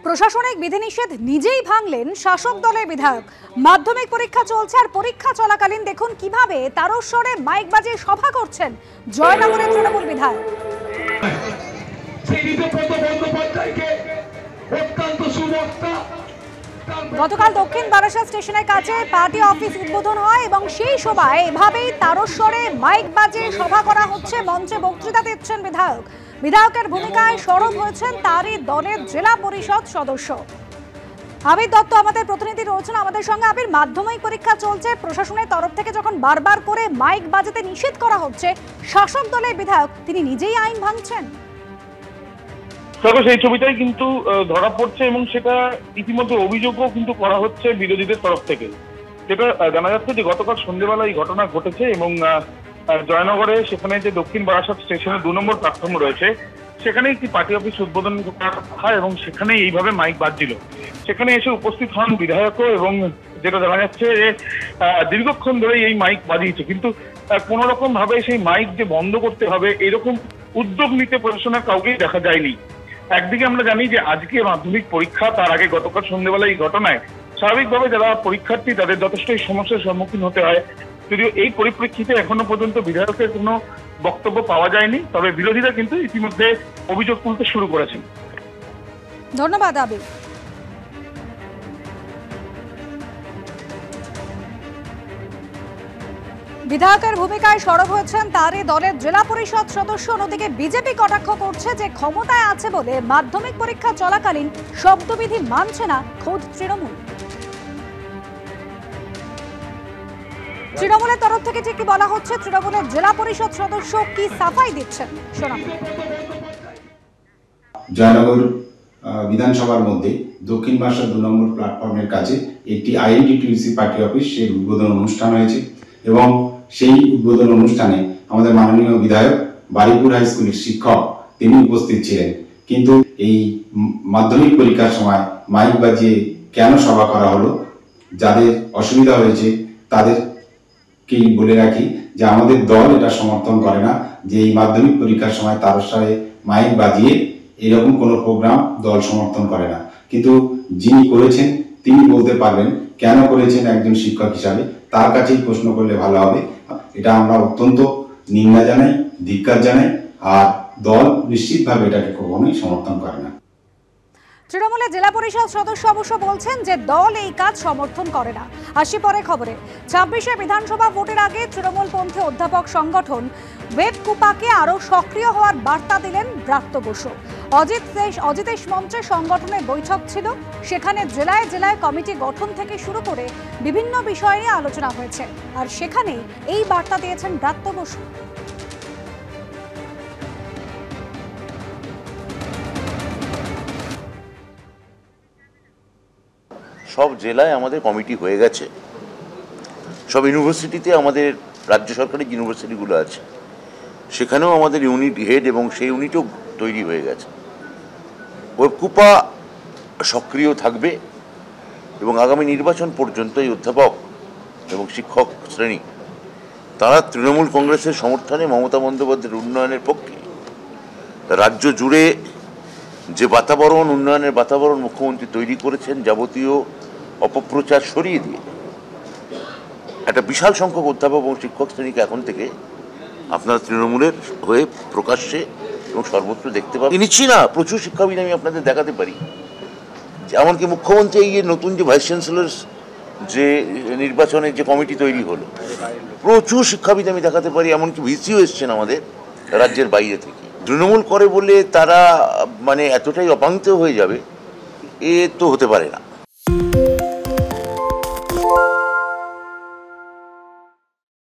প্রশাসনিক বিধিনিষেধ নিজেই ভাঙলেন শাসক দলের বিধায়ক। মাধ্যমিক পরীক্ষা চলছে আর পরীক্ষা চলাকালীন দেখুন কিভাবে তারস্বরে মাইক বাজিয়ে সভা করছেন জয়নগরের তৃণমূল বিধায়ক। গতকাল দক্ষিণ বারাসাত স্টেশনের কাছে পার্টি অফিস উদ্বোধন হয় এবং সেই সভায় এভাবেই তারস্বরে মাইক বাজিয়ে সভা করা হচ্ছে। মঞ্চে বক্তৃতা দিচ্ছেন বিধায়ক। বিধায়কের ভূমিকায় সরব হয়েছেন তারই দলের জেলা পরিষদ সদস্য আবির দত্ত আমাদের প্রতিনিধি রয়েছেন আমাদের সঙ্গে। আবির, মাধ্যমিক পরীক্ষা চলছে, প্রশাসনের তরফ থেকে যখন বারবার করে মাইক বাজাতে নিষেধ করা হচ্ছে, শাসক দলের বিধায়ক তিনি নিজেই আইন ভাঙছেন। সেই ছবিটাই কিন্তু ধরা পড়ছে এবং সেটা ইতিমধ্যে অভিযোগও কিন্তু করা হচ্ছে বিরোধীদের তরফ থেকে। যেটা জানা যাচ্ছে যে গতকাল সন্ধ্যেবেলা এই ঘটনা ঘটেছে এবং জয়নগরে সেখানে যে দক্ষিণ বারাসাত স্টেশনের 2 নম্বর প্ল্যাটফর্ম রয়েছে সেখানে একটি পার্টি অফিস উদ্বোধন করা হয় এবং সেখানে এইভাবে মাইক বাজছিল। সেখানে এসে উপস্থিত হন বিধায়কও এবং যেটা জানা যাচ্ছে যে দীর্ঘক্ষণ ধরে এই মাইক বাজিয়েছে, কিন্তু কোন রকম ভাবে সেই মাইক যে বন্ধ করতে হবে এরকম উদ্যোগ নিতে প্রশাসনের কাউকেই দেখা যায়নি। একদিকে আমরা জানি যে আজকে মাধ্যমিক পরীক্ষা, তার আগে গতকাল সন্ধ্যেবেলা এই ঘটনায় স্বাভাবিকভাবে যারা পরীক্ষার্থী তাদের যথেষ্টই সমস্যার সম্মুখীন হতে হয়। যদিও এই পরিপ্রেক্ষিতে এখনো পর্যন্ত বিধায়কের কোনো বক্তব্য পাওয়া যায়নি, তবে বিরোধীরা কিন্তু ইতিমধ্যে অভিযোগ তুলতে শুরু করেছেন। ধন্যবাদ আবির। বিধায়কের ভূমিকায় সরব হয়েছেন তারই দলের জেলা পরিষদ সদস্য। অন্যদিকে বিজেপি কটাক্ষ করছে যে ক্ষমতায় আছে বলে মাধ্যমিক পরীক্ষা চলাকালীন শব্দবিধি মানছে না খোদ তৃণমূল। তৃণমূলের তরফ থেকে ঠিক কি বলা হচ্ছে, তৃণমূলের জেলা পরিষদ সদস্য কি সাফাই দিচ্ছেন শোনাব। জয়নগর বিধানসভার মধ্যে দক্ষিণ বারাসাত 2 নম্বর প্ল্যাটফর্মের কাছে একটি আইএনটিটিউসি পার্টি অফিস এর উদ্বোধন অনুষ্ঠান হয়েছে এবং সেই উদ্বোধন অনুষ্ঠানে আমাদের মাননীয় বিধায়ক বারিপুর হাই স্কুলের শিক্ষক তিনি উপস্থিত ছিলেন। কিন্তু এই মাধ্যমিক পরীক্ষার সময় মাইক বাজিয়ে কেন সভা করা হলো, যাদের অসুবিধা হয়েছে তাদেরকেই বলে রাখি যে আমাদের দল এটা সমর্থন করে না যে এই মাধ্যমিক পরীক্ষার সময় তারস্বরে মাইক বাজিয়ে এরকম কোনো প্রোগ্রাম দল সমর্থন করে না। কিন্তু যিনি করেছেন তিনি বলতে পারবেন কেন করেছেন, একজন শিক্ষক হিসাবে তার কাছেই প্রশ্ন করলে ভালো হবে। এটা আমরা অত্যন্ত নিন্দা জানাই, ধিক্কার জানাই, আর দল নিশ্চিতভাবে এটাকে কখনোই সমর্থন করে না। তৃণমূলের জেলা পরিষদ সদস্য অবশ্য বলছেন যে দল এই কাজ সমর্থন করে না। আসি পরে খবরে। 26শে বিধানসভা ভোটের আগে তৃণমূলপন্থী অধ্যাপক সংগঠন ওয়েবকুপাকে আরো সক্রিয় হওয়ার বার্তা দিলেন ব্রাত্য বসু। অজিতেশ মঞ্চে সংগঠনের বৈঠক ছিল, সেখানে জেলায় জেলায় কমিটি গঠন থেকে শুরু করে বিভিন্ন বিষয় নিয়ে আলোচনা হয়েছে, আর সেখানে এই বার্তা দিয়েছেন ব্রাত্য বসু। সব জেলায় আমাদের কমিটি হয়ে গেছে, সব ইউনিভার্সিটিতে আমাদের রাজ্য সরকারের ইউনিভার্সিটিগুলো আছে সেখানেও আমাদের ইউনিট হেড এবং সেই ইউনিটও তৈরি হয়ে গেছে। ওয়েবকুপা সক্রিয় থাকবে এবং আগামী নির্বাচন পর্যন্ত এই অধ্যাপক এবং শিক্ষক শ্রেণী তারা তৃণমূল কংগ্রেসের সমর্থনে মমতা বন্দ্যোপাধ্যায়ের উন্নয়নের পক্ষে রাজ্য জুড়ে যে বাতাবরণ, উন্নয়নের বাতাবরণ মুখ্যমন্ত্রী তৈরি করেছেন, যাবতীয় অপপ্রচার সরিয়ে দিয়ে একটা বিশাল সংখ্যক অধ্যাপক এবং শিক্ষক শ্রেণীকে এখন থেকে আপনারা তৃণমূলের হয়ে প্রকাশ্যে এবং সর্বত্র দেখতে পাবেন। নিচ্ছি না, প্রচুর শিক্ষাবিদ আমি আপনাদের দেখাতে পারি, যে এমনকি মুখ্যমন্ত্রী এই নতুন যে ভাইস চ্যান্সেলর যে নির্বাচনের যে কমিটি তৈরি হলো, প্রচুর শিক্ষাবিদ আমি দেখাতে পারি, এমনকি ভিসিও এসছেন আমাদের রাজ্যের বাইরে থেকে। তৃণমূল করে বলে তারা মানে এতটাই অপাঙ্ক্তেয় হয়ে যাবে, এ তো হতে পারে না।